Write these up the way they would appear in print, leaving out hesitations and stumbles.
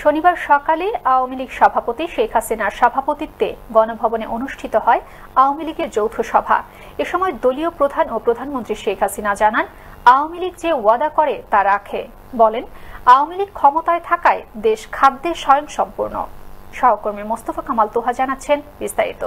শনিবার সকালে আওয়ামী লীগ সভাপতি শেখ হাসিনার সভাপতিত্বে গণভবনে অনুষ্ঠিত হয় আওয়ামী লীগের যৌথ সভা। এ সময় দলীয় প্রধান ও প্রধানমন্ত্রী শেখ হাসিনা জানান, আওয়ামী লীগ যে ওয়াদা করে তা রাখে। বলেন, আওয়ামী লীগ ক্ষমতায় থাকায় দেশ খাদ্যে স্বয়ংসম্পূর্ণ। সহকর্মী মোস্তফা কামাল তোহা জানাচ্ছেন বিস্তারিত।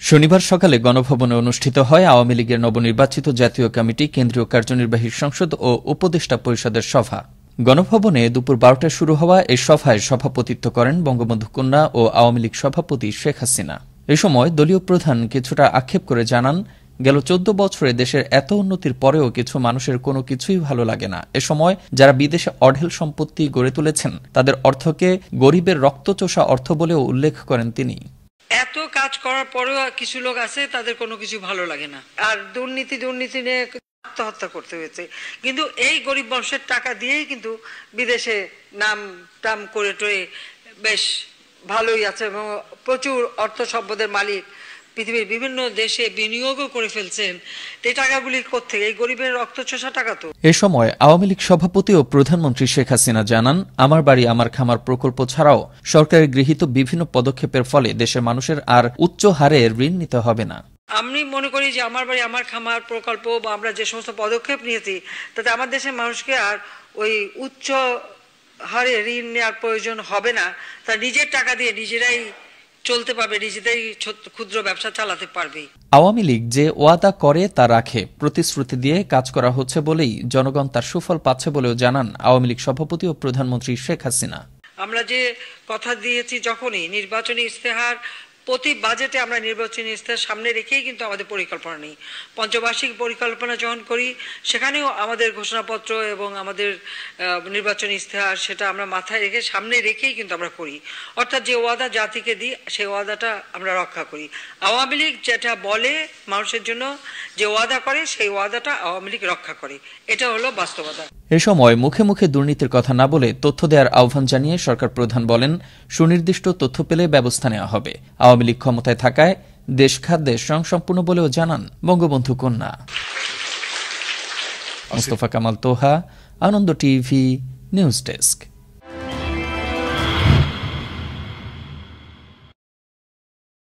শনিবার সকালে গণভবনে অনুষ্ঠিত হয় আওয়ামী লীগের নবনির্বাচিত জাতীয় কমিটি, কেন্দ্রীয় কার্যনির্বাহী সংসদ ও উপদেষ্টা পরিষদের সভা। গণভবনে দুপুর 12টায় শুরু হওয়া এই সভায় সভাপতিত্ব করেন বঙ্গবন্ধু কন্যা ও আওয়ামী লীগ সভাপতি শেখ হাসিনা। এ সময় দলীয় প্রধান কিছুটা আক্ষেপ করে জানান, গেল 14 বছরে দেশের এত উন্নতির পরেও কিছু মানুষের কোনো কিছুই ভালো লাগে না। এ সময় যারা বিদেশে অঢেল সম্পত্তি গড়ে তুলেছেন তাদের অর্থকে গরিবের রক্তচোষা অর্থ বলেও উল্লেখ করেন তিনি। এত কাজ করার পরেও কিছু লোক আছে তাদের কোনো কিছু ভালো লাগে না, আর দুর্নীতি নিয়ে আত্মহত্যা করতে হয়েছে। কিন্তু এই গরিব বংশের টাকা দিয়েই কিন্তু বিদেশে নাম টাম করে টয়ে বেশ ভালোই আছে এবং প্রচুর অর্থ সম্পদের মালিক পৃথিবীর বিভিন্ন দেশে বিনিয়োগও করে ফেলছেন। এই টাকাগুলি কোত্থেকে? এই গরিবের রক্তচোষা টাকা তো। এ সময় আওয়ামী লীগ সভাপতি ও প্রধানমন্ত্রী শেখ হাসিনা জানান, আমার বাড়ি আমার খামার প্রকল্প ছাড়াও সরকারের গৃহীত বিভিন্ন পদক্ষেপের ফলে দেশের মানুষের আর উচ্চ হারে ঋণ নিতে হবে না। আমি মনে করি যে আমার বাড়ি আমার খামার প্রকল্প বা আমরা যে সমস্ত পদক্ষেপ নিয়েছি তাতে আমার দেশের মানুষকে আর ওই উচ্চ হারে ঋণ নেওয়ার প্রয়োজন হবে না। তারা নিজের টাকা দিয়ে নিজেরাই চলতে পারবে, নিজেরাই ক্ষুদ্র ব্যবসা চালাতে পারবে। আওয়ামী লীগ যে ওয়াদা করে তা রাখে, প্রতিশ্রুতি দিয়ে কাজ করা হচ্ছে বলেই জনগণ তার সুফল পাচ্ছে বলেও জানান আওয়ামী লীগ সভাপতি ও প্রধানমন্ত্রী শেখ হাসিনা। আমরা যে কথা দিয়েছি, যখনই নির্বাচনী ইস্তেহার, প্রতি বাজেটে আমরা নির্বাচনী ইস্তেহার সামনে রেখেই কিন্তু আমাদের পরিকল্পনা নেই। পঞ্চবার্ষিক পরিকল্পনা যখন করি সেখানেও আমাদের ঘোষণাপত্র এবং আমাদের নির্বাচনী ইস্তেহার সেটা আমরা মাথায় রেখে সামনে রেখেই কিন্তু আমরা করি। অর্থাৎ যে ওয়াদা জাতিকে দিই সেই ওয়াদাটা আমরা রক্ষা করি। আওয়ামী লীগ যেটা বলে মানুষের জন্য, যে ওয়াদা করে সেই ওয়াদাটা আওয়ামী লীগ রক্ষা করে, এটা হলো বাস্তবতা। এ সময় মুখে মুখে দুর্নীতির কথা না বলে তথ্য দেওয়ার আহ্বান জানিয়ে সরকার প্রধান বলেন, সুনির্দিষ্ট তথ্য পেলে ব্যবস্থা নেওয়া হবে। আওয়ামী লীগ ক্ষমতায় থাকায় দেশ খাদ্যে স্বয়ংসম্পূর্ণ বলেও জানান বঙ্গবন্ধু কন্যা। মোস্তফা কামাল তোহা, আনন্দ টিভি, নিউজ ডেস্ক।